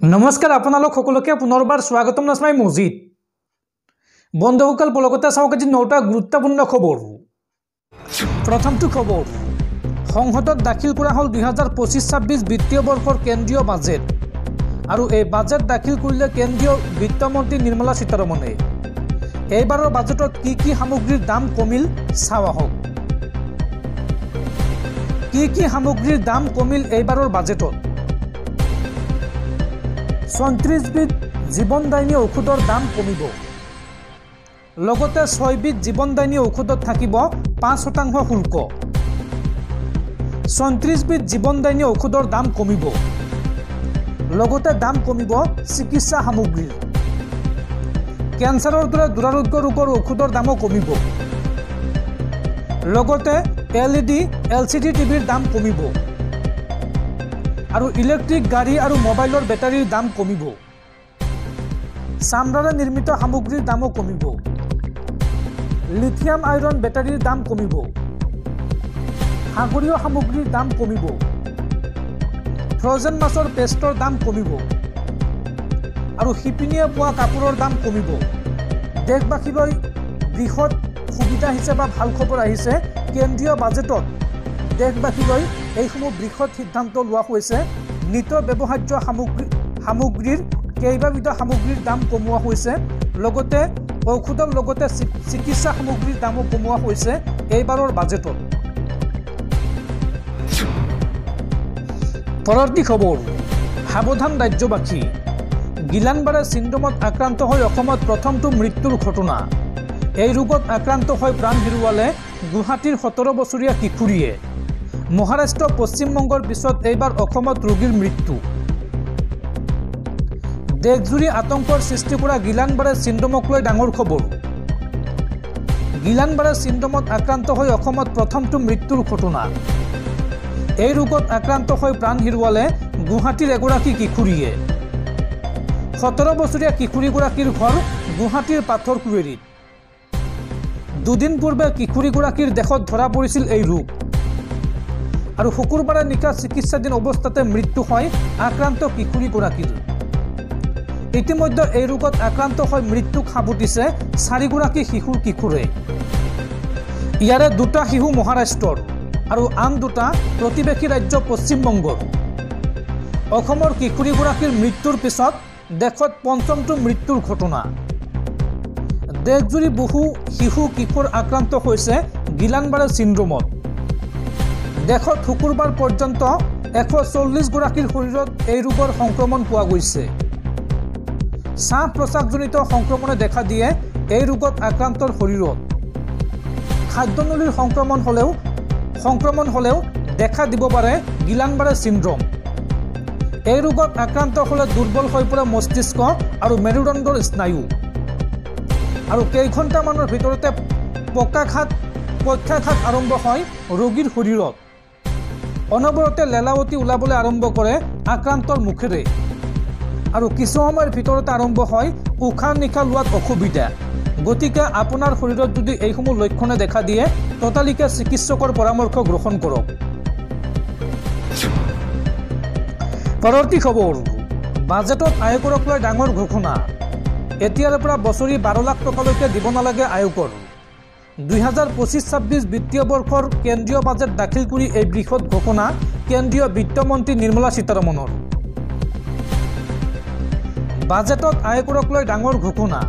नमस्कार आपनालोक सकलोके पुनर्बार स्वागतम नास्माई मजिद बंधुসকল पलकते चाওক আজি 9টা গুৰুত্বপূৰ্ণ খবৰ। প্ৰথমটো খবৰ সংসদত দাখিল কৰা হল 2025-26 বিত্তীয় বৰ্ষৰ কেন্দ্ৰীয় বাজেট আৰু এই বাজেট দাখিল কৰিলে কেন্দ্ৰীয় বিত্তমন্ত্ৰী নিৰ্মলা সীতাৰমণে। এইবাৰৰ বাজেটত কি সামগ্ৰীৰ দাম কমিল চাও আহক। কি সামগ্ৰীৰ দাম কমিল এইবাৰৰ বাজেটত। 34 বিধ জীৱনদায়িনী ঔষধৰ দাম কমিব। লগতে 6 বিধ জীৱনদায়িনী ঔষধত থাকিব 5% শুল্ক। 34 বিধ জীৱনদায়িনী ঔষধৰ দাম কমিব। লগতে দাম কমিব চিকিৎসা সামগ্ৰীৰ। কেন্সাৰৰ দৰে দুৰাৰোগ্য ৰোগৰ ঔষধৰ দামো কমিব। লগতে LED LCD টিভিৰ দাম কমিব। আৰু ইলেক্ট্ৰিক গাড়ী আৰু মোবাইলৰ বেটাৰীৰ দাম কমিব। চামৰাৰে নিৰ্মিত সামগ্ৰীৰ দামো কমিব। লিথিয়াম আইৰণ বেটাৰীৰ দাম কমিব। সাগৰীয় সামগ্ৰীৰ দাম কমিব। ফ্ৰজেন মাছৰ পেষ্টৰ দাম কমিব। আৰু শিপিনীয়ে পোৱা কাপোৰৰ দাম কমিব। দেশবাসীলৈ বৃহৎ সুবিধা হিচাপে ভাল খবৰ আহিছে। কেন্দ্ৰীয় বাজেটত দেশবাসীলৈ এইসমূহ বৃহৎ সিদ্ধান্ত লোৱা হৈছে। নিত্য ব্যৱহাৰ্য সামগ্ৰীৰ কেইবাবিধ সামগ্ৰীৰ দাম কমোৱা হৈছে। লগতে ঔষধৰ লগতে চিকিৎসা সামগ্ৰীৰ দামো কমোৱা হৈছে এইবাৰৰ বাজেটত। পৰৱৰ্তী খবৰ সাৱধান ৰাজ্যবাসী। গিলানবাৰে চিণ্ড্ৰমত আক্ৰান্ত হৈ অসমত প্ৰথমটো মৃত্যুৰ ঘটনা। এই ৰোগত আক্ৰান্ত হৈ প্ৰাণ হেৰুৱালে গুৱাহাটীৰ 17 বছৰীয়া কিশোৰীয়ে। মহাৰাষ্ট্ৰ পশ্চিমবংগৰ পিছত এইবাৰ অসমত ৰোগীৰ মৃত্যু। দেশজুৰি আতংকৰ সৃষ্টি কৰা গিলানবাৰে চিণ্ড্ৰমক লৈ ডাঙৰ খবৰ। গিলানবাৰে চিণ্ড্ৰমত আক্ৰান্ত হৈ অসমত প্ৰথমটো মৃত্যুৰ ঘটনা। এই ৰোগত আক্ৰান্ত হৈ প্ৰাণ হেৰুৱালে গুৱাহাটীৰ এগৰাকী কিশোৰীয়ে। 17 বছৰীয়া কিশোৰীগৰাকীৰ ঘৰ গুৱাহাটীৰ পাথৰকুৱেৰীত। দুদিন পূৰ্বে কিশোৰীগৰাকীৰ দেশত ধৰা পৰিছিল এই ৰোগ আৰু শুকুৰবাৰে নিশা চিকিৎসাধীন অৱস্থাতে মৃত্যু হয় আক্ৰান্ত কিশোৰীগৰাকীৰ। ইতিমধ্যে এই ৰোগত আক্ৰান্ত হৈ মৃত্যুক সাবটিছে 4গৰাকী শিশুৰ কিশোৰে। ইয়াৰে 2টা শিশু মহাৰাষ্ট্ৰৰ আৰু আন 2টা প্ৰতিবেশী ৰাজ্য পশ্চিমবংগৰ। অসমৰ কিশোৰীগৰাকীৰ মৃত্যুৰ পিছত দেশত 5মটো মৃত্যুৰ ঘটনা। দেশজুৰি বহু শিশু কিশোৰ আক্ৰান্ত হৈছে গিলানবাৰে চিণ্ড্ৰমত। দেশত শুকুৰবাৰ পৰ্যন্ত 140গৰাকীৰ শৰীৰত এই ৰোগৰ সংক্ৰমণ পোৱা গৈছে। শ্বাস প্ৰশ্বাসজনিত সংক্ৰমণে দেখা দিয়ে এই ৰোগত আক্ৰান্তৰ শৰীৰত। খাদ্যনলীৰ সংক্ৰমণ হ'লেও দেখা দিব পাৰে গিলানবাৰে চিণ্ড্ৰম। এই ৰোগত আক্ৰান্ত হ'লে দুৰ্বল হৈ পৰে মস্তিষ্ক আৰু মেৰুদণ্ডৰ স্নায়ু। আৰু কেইঘণ্টামানৰ ভিতৰতে পক্ষাঘাত আৰম্ভ হয় ৰোগীৰ শৰীৰত। অনবৰতে লেলাৱতী ওলাবলৈ আৰম্ভ কৰে আক্ৰান্তৰ মুখেৰে। আৰু কিছু সময়ৰ ভিতৰতে আৰম্ভ হয় উশাহ নিশাহ লোৱাত অসুবিধা। গতিকে আপোনাৰ শৰীৰত যদি এইসমূহ লক্ষণে দেখা দিয়ে ততালিকে চিকিৎসকৰ পৰামৰ্শ গ্ৰহণ কৰক। পৰৱৰ্তী খবৰ বাজেটত আয়কৰক লৈ ডাঙৰ ঘোষণা। এতিয়াৰে পৰা বছৰি 12 লাখ টকালৈকে দিব নালাগে আয়কৰ। 2025-26 বিত্তীয় বৰ্ষৰ কেন্দ্ৰীয় বাজেট দাখিল কৰি এই বৃহৎ ঘোষণা কেন্দ্ৰীয় বিত্তমন্ত্ৰী নিৰ্মলা সীতাৰমণৰ। বাজেটত আয়কৰক লৈ ডাঙৰ ঘোষণা।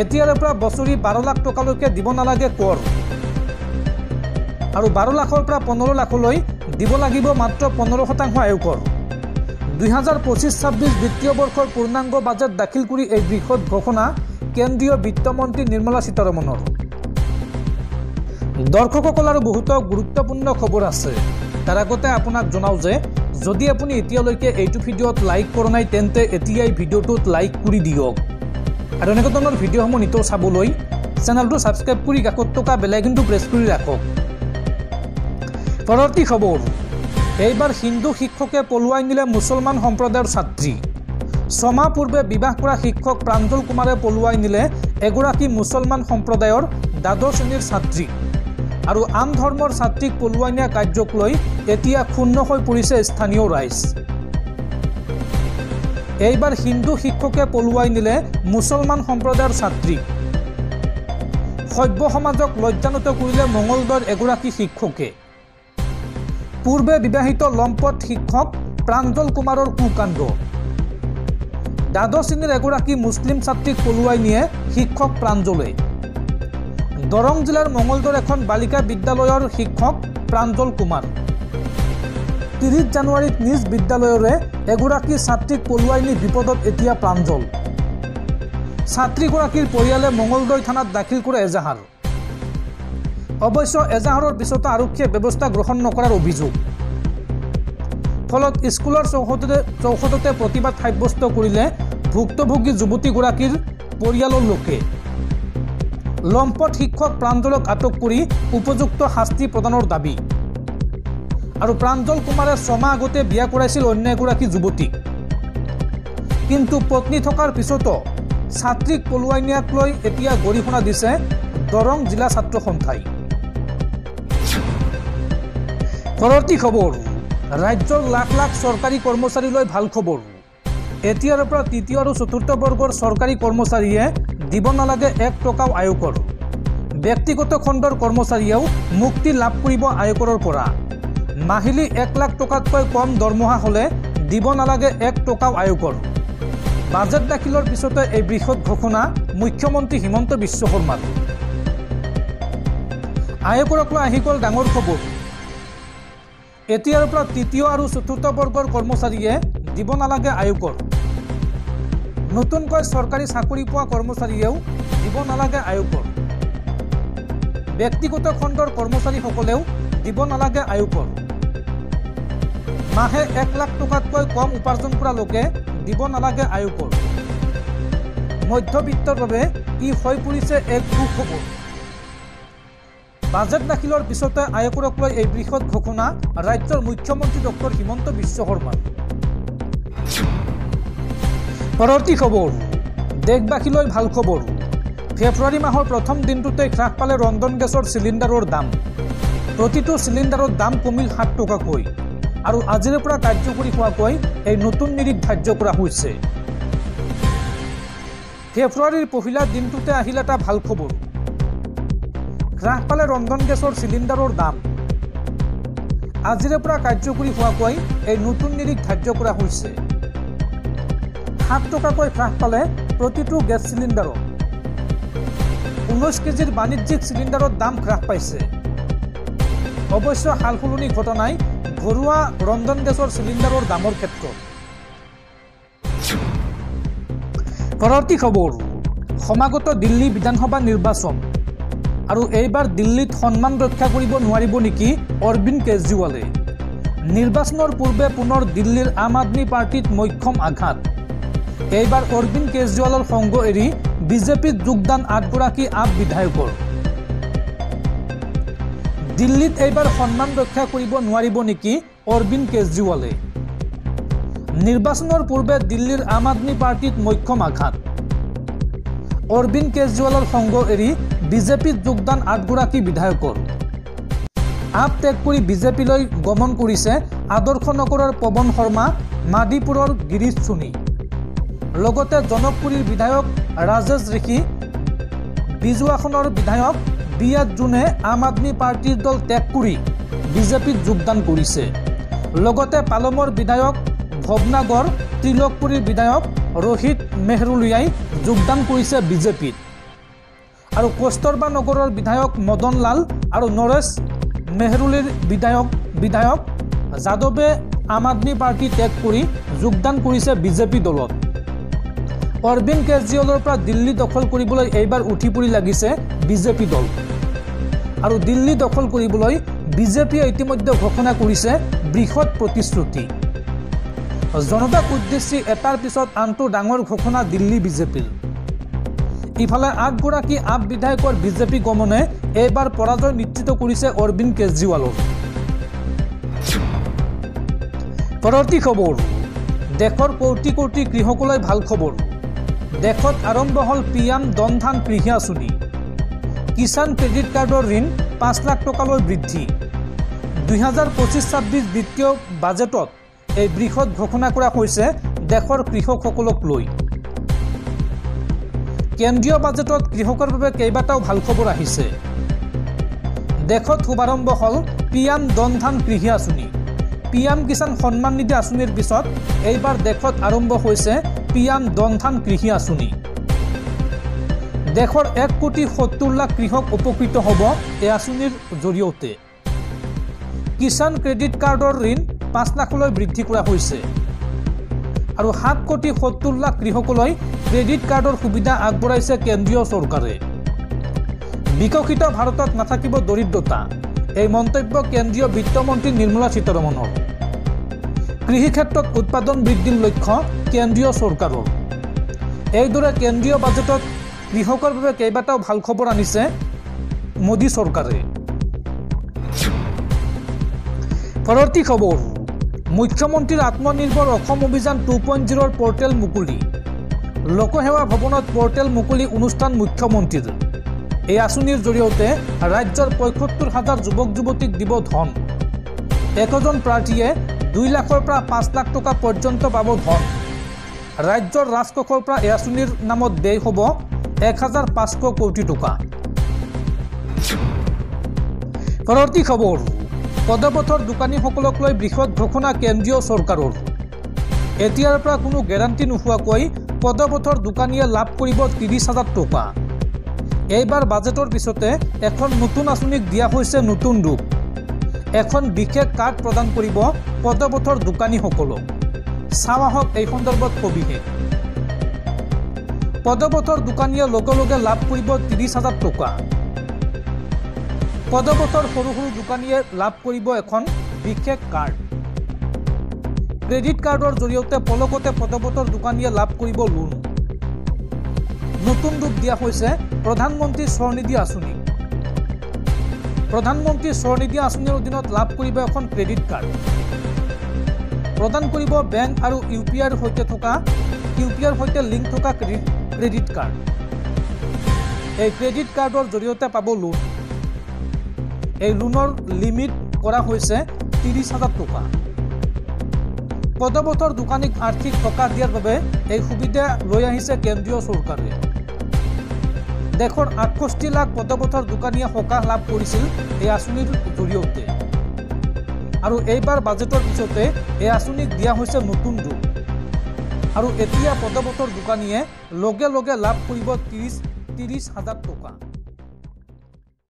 এতিয়াৰে পৰা বছৰি 12 লাখ টকালৈকে দিব নালাগে কৰ আৰু 12 লাখৰ পৰা 15 লাখলৈ দিব লাগিব মাত্ৰ 15% আয়কৰ। 2025-26 বিত্তীয় বৰ্ষৰ পূৰ্ণাংগ বাজেট দাখিল কৰি এই বৃহৎ ঘোষণা কেন্দ্ৰীয় বিত্তমন্ত্ৰী নিৰ্মলা সীতাৰমণৰ। দৰ্শকসকল আৰু বহুতো গুৰুত্বপূৰ্ণ খবৰ আছে। তাৰ আগতে আপোনাক জনাওঁ যে যদি আপুনি এতিয়ালৈকে এইটো ভিডিঅ'ত লাইক কৰা নাই তেন্তে এতিয়াই ভিডিঅ'টোত লাইক কৰি দিয়ক। আৰু এনেকুৱা ধৰণৰ ভিডিঅ'সমূহ নিতৌ চাবলৈ চেনেলটো ছাবস্ক্ৰাইব কৰি কাষত থকা বেল আইকনটো প্ৰেছ কৰি ৰাখক। পৰৱৰ্তী খবৰ এইবাৰ হিন্দু শিক্ষকে পলুৱাই নিলে মুছলমান সম্প্ৰদায়ৰ ছাত্ৰী। 6 মাহ পূৰ্বে বিবাহ কৰা শিক্ষক প্ৰাঞ্জল কুমাৰে পলুৱাই নিলে এগৰাকী মুছলমান সম্প্ৰদায়ৰ দ্বাদশ শ্ৰেণীৰ ছাত্ৰী। আৰু আন ধৰ্মৰ ছাত্ৰীক পলুৱাই নিয়া কাৰ্যক লৈ এতিয়া ক্ষুণ্ণ হৈ পৰিছে স্থানীয় ৰাইজ। এইবাৰ হিন্দু শিক্ষকে পলুৱাই নিলে মুছলমান সম্প্ৰদায়ৰ ছাত্ৰী। সভ্য সমাজক লজ্জানত কৰিলে মঙলদৈৰ এগৰাকী শিক্ষকে। পূৰ্বে বিবাহিত লম্পট শিক্ষক প্ৰাঞ্জল কুমাৰৰ কুকাণ্ড। দ্বাদশ শ্ৰেণীৰ এগৰাকী মুছলিম ছাত্ৰীক পলুৱাই নিয়ে শিক্ষক প্ৰাঞ্জলে। দৰং জিলাৰ মঙলদৈৰ এখন বালিকা বিদ্যালয়ৰ শিক্ষক প্ৰাঞ্জল কুমাৰ 30 জানুৱাৰীত নিজ বিদ্যালয়ৰে এগৰাকী ছাত্ৰীক পলুৱাই নি বিপদত এতিয়া প্ৰাঞ্জল। ছাত্ৰীগৰাকীৰ পৰিয়ালে মঙলদৈ থানাত দাখিল কৰে এজাহাৰ। অৱশ্য এজাহাৰৰ পিছতো আৰক্ষীয়ে ব্যৱস্থা গ্ৰহণ নকৰাৰ অভিযোগ। ফলত স্কুলৰ চৌহদতে প্ৰতিবাদ সাব্যস্ত কৰিলে ভুক্তভোগী যুৱতীগৰাকীৰ পৰিয়ালৰ লোকে। লম্পট শিক্ষক প্ৰাঞ্জলক আটক কৰি উপযুক্ত শাস্তি প্ৰদানৰ দাবী। আৰু প্ৰাঞ্জল কুমাৰে 6 মাহ আগতে বিয়া কৰাইছিল অন্য এগৰাকী যুৱতীক। কিন্তু পত্নী থকাৰ পিছতো ছাত্ৰীক পলুৱাই নিয়াক লৈ এতিয়া গৰিহণা দিছে দৰং জিলা ছাত্ৰ সন্থাই। পৰৱৰ্তী খবৰ, ৰাজ্যৰ লাখ লাখ চৰকাৰী কৰ্মচাৰীলৈ ভাল খবৰ। এতিয়াৰ পৰা তৃতীয় আৰু চতুৰ্থ বৰ্গৰ চৰকাৰী কৰ্মচাৰীয়ে দিব নালাগে 1 টকাও আয়কৰ। ব্যক্তিগত খণ্ডৰ কৰ্মচাৰীয়েও মুক্তি লাভ কৰিব আয়কৰৰ পৰা। মাহিলী 1 লাখ টকাতকৈ কম দৰমহা হ'লে দিব নালাগে 1 টকাও আয়কৰ। বাজেট দাখিলৰ পিছতে এই বৃহৎ ঘোষণা মুখ্যমন্ত্ৰী হিমন্ত বিশ্ব শৰ্মাৰ। আয়কৰক লৈ আহি গ'ল ডাঙৰ খবৰ। এতিয়াৰ পৰা তৃতীয় আৰু চতুৰ্থ বৰ্গৰ কৰ্মচাৰীয়ে দিব নালাগে আয়কৰ। নতুনকৈ চৰকাৰী চাকৰি পোৱা কৰ্মচাৰীয়েও দিব নালাগে আয়কৰ। ব্যক্তিগত খণ্ডৰ কৰ্মচাৰীসকলেও দিব নালাগে আয়কৰ। মাহে 1 লাখ টকাতকৈ কম উপাৰ্জন কৰা লোকে দিব নালাগে আয়কৰ। মধ্যবিত্তৰ বাবে ই হৈ পৰিছে এক সুখবৰ। বাজেট দাখিলৰ পিছতে আয়কৰক লৈ এই বৃহৎ ঘোষণা ৰাজ্যৰ মুখ্যমন্ত্ৰী ডক্টৰ হিমন্ত বিশ্ব শৰ্মাৰ। পৰৱৰ্তী খবৰ, দেশবাসীলৈ ভাল খবৰ। ফেব্ৰুৱাৰী মাহৰ প্ৰথম দিনটোতে হ্ৰাস পালে ৰন্ধন গেছৰ চিলিণ্ডাৰৰ দাম। প্ৰতিটো চিলিণ্ডাৰৰ দাম কমিল 7 টকাকৈ। আৰু আজিৰে পৰা কাৰ্যকৰী হোৱাকৈ এই নতুন নিৰিখ ধাৰ্য কৰা হৈছে। ফেব্ৰুৱাৰীৰ পহিলা দিনটোতে আহিল এটা ভাল খবৰ। হ্ৰাস পালে ৰন্ধন গেছৰ চিলিণ্ডাৰৰ দাম। আজিৰে পৰা কাৰ্যকৰী হোৱাকৈ এই নতুন নিৰিখ ধাৰ্য কৰা হৈছে। 7 টকাকৈ হ্ৰাস পালে প্ৰতিটো গেছ চিলিণ্ডাৰত। 19 কেজিৰ বাণিজ্যিক চিলিণ্ডাৰৰ দাম হ্ৰাস পাইছে। অৱশ্য সালসলনি ঘটা নাই ঘৰুৱা ৰন্ধন গেছৰ চিলিণ্ডাৰৰ দামৰ ক্ষেত্ৰত। পৰৱৰ্তী খবৰ, সমাগত দিল্লী বিধানসভা নিৰ্বাচন। আৰু এইবাৰ দিল্লীত সন্মান ৰক্ষা কৰিব নোৱাৰিব নেকি অৰবিন্দ কেজৰিৱালে। নিৰ্বাচনৰ পূৰ্বে পুনৰ দিল্লীৰ আম আদমি পাৰ্টিত মক্ষম আঘাত। এইবাৰ অৰবিন্দ কেজৰিৱালৰ সংগ এৰি বিজেপিত যোগদান 8 গৰাকী আপ বিধায়কৰ। দিল্লীত এইবাৰ সন্মান ৰক্ষা কৰিব নোৱাৰিব নেকি অৰবিন্দ কেজৰিৱালে। নিৰ্বাচনৰ পূৰ্বে দিল্লীৰ আম আদমি পাৰ্টিত মক্ষম আঘাত। অৰবিন্দ কেজৰিৱালৰ সংগ এৰি বিজেপিত যোগদান 8 গৰাকী বিধায়কৰ। আপ ত্যাগ কৰি বিজেপিলৈ গমন কৰিছে আদৰ্শ নগৰৰ পৱন শৰ্মা, মাদিপুৰৰ গিৰীশ সোণী। লগতে জনকপুৰীৰ বিধায়ক ৰাজেশ ঋষি, বিজুৱাখনৰ বিধায়ক বিয়াত জোনে আম আদমি পাৰ্টিৰ দল ত্যাগ কৰি বিজেপিত যোগদান কৰিছে। লগতে পালমৰ বিধায়ক ভৱনাগৰ, ত্ৰিলোকপুৰীৰ বিধায়ক ৰোহিত মেহৰুলিয়াই যোগদান কৰিছে বিজেপিত। আৰু কস্তৰবা নগৰৰ বিধায়ক মদন লাল আৰু নৰেশ মেহৰুলিৰ বিধায়ক যাদৱে আম আদমি পাৰ্টি ত্যাগ কৰি যোগদান কৰিছে বিজেপি দলত। অৰবিন্দ কেজৰিৱালৰ পৰা দিল্লী দখল কৰিবলৈ এইবাৰ উঠি পৰি লাগিছে বিজেপি দল। আৰু দিল্লী দখল কৰিবলৈ বিজেপিয়ে ইতিমধ্যে ঘোষণা কৰিছে বৃহৎ প্ৰতিশ্ৰুতি। জনতাক উদ্দেশ্যি এটাৰ পিছত আনটো ডাঙৰ ঘোষণা দিল্লী বিজেপিৰ। ইফালে 8 গৰাকী আপ বিধায়কৰ বিজেপি গমনে এইবাৰ পৰাজয় নিশ্চিত কৰিছে অৰবিন্দ কেজৰিৱালৰ। পৰৱৰ্তী খবৰ, দেশৰ কোটি কোটি কৃষকলৈ ভাল খবৰ। দেশত আৰম্ভ হ'ল PM জন ধন কৃষি আঁচনি। কিষাণ ক্ৰেডিট কাৰ্ডৰ ঋণ 5 লাখ টকালৈ বৃদ্ধি। 2025-26 বিত্তীয় বাজেটত এই বৃহৎ ঘোষণা কৰা হৈছে দেশৰ কৃষকসকলক লৈ। কেন্দ্ৰীয় বাজেটত কৃষকৰ বাবে কেইবাটাও ভাল খবৰ আহিছে। দেশত শুভাৰম্ভ হ'ল পিএম জন ধন কৃষি আঁচনি। পিএম কিষাণ সন্মান নিধি আঁচনিৰ পিছত এইবাৰ দেশত আৰম্ভ হৈছে পিএম জন ধন কৃষি আঁচনি। দেশৰ 1,70,00,000 কৃষক উপকৃত হ'ব এই আঁচনিৰ জৰিয়তে। কিষাণ ক্ৰেডিট কাৰ্ডৰ ঋণ 5 লাখলৈ বৃদ্ধি কৰা হৈছে আৰু 7,70,00,000 কৃষকলৈ ক্ৰেডিট কাৰ্ডৰ সুবিধা আগবঢ়াইছে কেন্দ্ৰীয় চৰকাৰে। বিকশিত ভাৰতত নাথাকিব দৰিদ্ৰতা, এই মন্তব্য কেন্দ্ৰীয় বিত্তমন্ত্ৰী নিৰ্মলা সীতাৰমণৰ। কৃষি ক্ষেত্ৰত উৎপাদন বৃদ্ধিৰ লক্ষ্য কেন্দ্ৰীয় চৰকাৰৰ। এইদৰে কেন্দ্ৰীয় বাজেটত কৃষকৰ বাবে কেইবাটাও ভাল খবৰ আনিছে মোদী চৰকাৰে। পৰৱৰ্তী খবৰ, মুখ্যমন্ত্ৰীৰ আত্মনিৰ্ভৰ অসম অভিযান 2.0 পৰ্টেল মুকলি। লোকসেৱা ভৱনত পৰ্টেল মুকলি অনুষ্ঠান মুখ্যমন্ত্ৰীৰ। এই আঁচনিৰ জৰিয়তে ৰাজ্যৰ ৭৫,০০০ যুৱক যুৱতীক দিব ধন। একোজন প্ৰাৰ্থীয়ে 2 লাখৰ পৰা 5 লাখ টকা পৰ্যন্ত পাব ধন। ৰাজ্যৰ ৰাজকোষৰ পৰা এই আঁচনিৰ নামত ব্যয় হ'ব 1,৫০০ কোটি টকা। পৰৱৰ্তী খবৰ, পদপথৰ দোকানীসকলক লৈ বৃহৎ ঘোষণা কেন্দ্ৰীয় চৰকাৰৰ। এতিয়াৰ পৰা কোনো গেৰাণ্টি নোহোৱাকৈ পদপথৰ দোকানীয়ে লাভ কৰিব 30,000 টকা। এইবাৰ বাজেটৰ পিছতে এখন নতুন আঁচনিক দিয়া হৈছে নতুন ৰূপ। এখন বিশেষ কাৰ্ড প্ৰদান কৰিব পদপথৰ দোকানীসকলক। চাওঁ আহক এই সন্দৰ্ভত সবিশেষ। পদপথৰ দোকানীয়ে লগে লগে লাভ কৰিব 30,000 টকা। পদপথৰ সৰু সৰু দোকানীয়ে লাভ কৰিব এখন বিশেষ কাৰ্ড। ক্ৰেডিট কাৰ্ডৰ জৰিয়তে পলকতে পদপথৰ দোকানীয়ে লাভ কৰিব লোন। নতুন ৰূপ দিয়া হৈছে প্ৰধানমন্ত্ৰী স্বনিধি আঁচনি। প্ৰধানমন্ত্ৰী স্বনিধি আঁচনিৰ অধীনত লাভ কৰিব এখন ক্ৰেডিট কাৰ্ড। প্ৰদান কৰিব বেংক আৰু ইউপিআইৰ সৈতে লিংক থকা ক্ৰেডিট কাৰ্ড। এই ক্ৰেডিট কাৰ্ডৰ জৰিয়তে পাব লোন। এই লোনৰ লিমিট কৰা হৈছে 30,000 টকা। পদপথৰ দোকানীক আৰ্থিক সকাহ দিয়াৰ বাবে এই সুবিধা লৈ আহিছে কেন্দ্ৰীয় চৰকাৰে। দেশৰ 68 লাখ পদপথৰ দোকানীয়ে সকাহ লাভ কৰিছিল এই আঁচনিৰ জৰিয়তে। আৰু এইবাৰ বাজেটৰ পিছতে এই আঁচনিক দিয়া হৈছে নতুন ৰূপ। আৰু এতিয়া পদপথৰ দোকানীয়ে লগে লগে লাভ কৰিব 30,000 টকা।